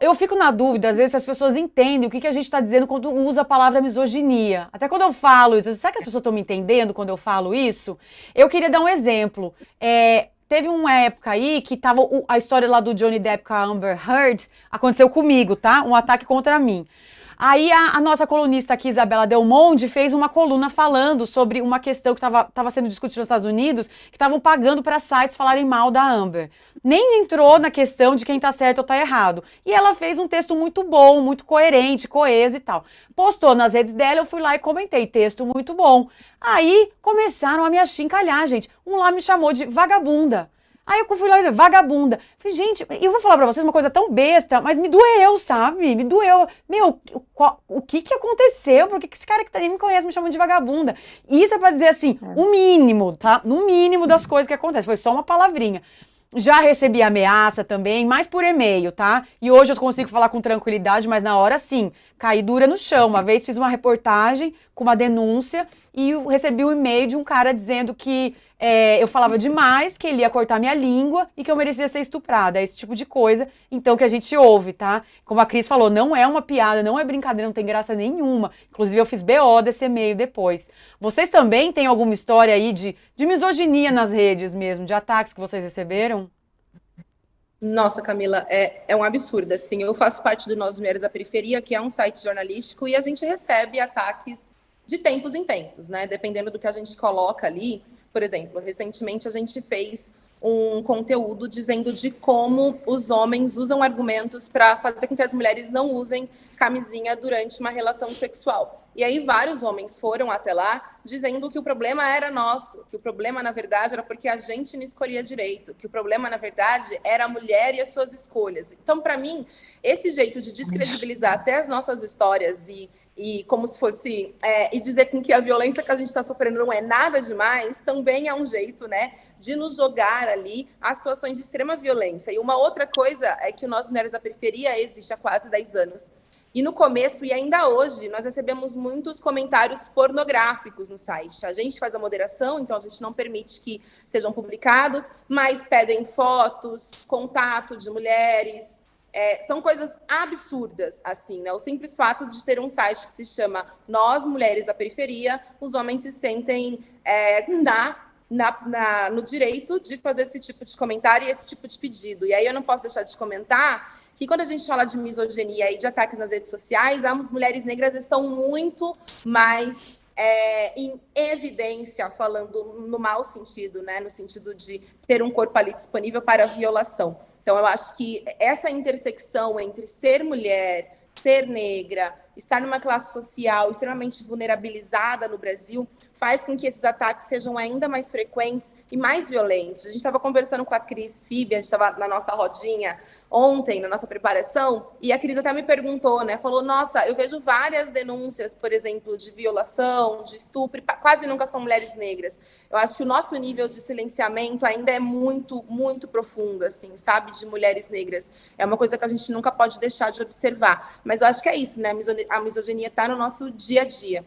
eu fico na dúvida, às vezes, se as pessoas entendem o que a gente está dizendo quando usa a palavra misoginia. Até quando eu falo isso, será que as pessoas estão me entendendo quando eu falo isso? Eu queria dar um exemplo. Teve uma época aí que tava a história lá do Johnny Depp com a Amber Heard, aconteceu comigo, tá? Um ataque contra mim. Aí a nossa colunista aqui, Isabela Del Monde, fez uma coluna falando sobre uma questão que estava sendo discutida nos Estados Unidos, que estavam pagando para sites falarem mal da Amber. Nem entrou na questão de quem tá certo ou tá errado. E ela fez um texto muito bom, muito coerente, coeso e tal. Postou nas redes dela, eu fui lá e comentei, texto muito bom. Aí começaram a me achincalhar, gente. Um lá me chamou de vagabunda. Aí eu fui lá e disse, vagabunda. Falei, gente, eu vou falar pra vocês uma coisa tão besta, mas me doeu, sabe? Me doeu. Meu, o que aconteceu? Por que esse cara que nem me conhece me chamou de vagabunda? Isso é pra dizer assim, o mínimo, tá? No mínimo das coisas que acontecem. Foi só uma palavrinha. Já recebi ameaça também, mais por e-mail, tá? E hoje eu consigo falar com tranquilidade, mas na hora sim, caí dura no chão. Uma vez fiz uma reportagem com uma denúncia e eu recebi um e-mail de um cara dizendo que eu falava demais, que ele ia cortar minha língua e que eu merecia ser estuprada. É esse tipo de coisa, então, que a gente ouve, tá? Como a Cris falou, não é uma piada, não é brincadeira, não tem graça nenhuma. Inclusive, eu fiz BO desse e-mail depois. Vocês também têm alguma história aí de misoginia nas redes mesmo, de ataques que vocês receberam? Nossa, Camila, é um absurdo, assim. Eu faço parte do Nós Mulheres da Periferia, que é um site jornalístico, e a gente recebe ataques de tempos em tempos, né? Dependendo do que a gente coloca ali. Por exemplo, recentemente a gente fez um conteúdo dizendo de como os homens usam argumentos para fazer com que as mulheres não usem camisinha durante uma relação sexual. E aí vários homens foram até lá dizendo que o problema era nosso, que o problema, na verdade, era porque a gente não escolhia direito, que o problema, na verdade, era a mulher e as suas escolhas. Então, para mim, esse jeito de descredibilizar até as nossas histórias e como se fosse, e dizer com que a violência que a gente está sofrendo não é nada demais, também é um jeito, né, de nos jogar ali a situações de extrema violência. E uma outra coisa é que o Nós Mulheres da Periferia existe há quase 10 anos. E no começo, e ainda hoje, nós recebemos muitos comentários pornográficos no site. A gente faz a moderação, então a gente não permite que sejam publicados, mas pedem fotos, contato de mulheres. São coisas absurdas, assim, né? O simples fato de ter um site que se chama Nós Mulheres da Periferia, os homens se sentem no direito de fazer esse tipo de comentário e esse tipo de pedido. E aí eu não posso deixar de comentar que quando a gente fala de misoginia e de ataques nas redes sociais, as mulheres negras estão muito mais em evidência, falando no mau sentido, né? No sentido de ter um corpo ali disponível para violação. Então, eu acho que essa intersecção entre ser mulher, ser negra, estar numa classe social extremamente vulnerabilizada no Brasil, faz com que esses ataques sejam ainda mais frequentes e mais violentos. A gente estava conversando com a Cris Fibe, a gente estava na nossa rodinha ontem, na nossa preparação, e a Cris até me perguntou, né? Falou, nossa, eu vejo várias denúncias, por exemplo, de violação, de estupro, quase nunca são mulheres negras. Eu acho que o nosso nível de silenciamento ainda é muito, muito profundo, assim, sabe? De mulheres negras. É uma coisa que a gente nunca pode deixar de observar. Mas eu acho que é isso, né? A misoginia está no nosso dia a dia.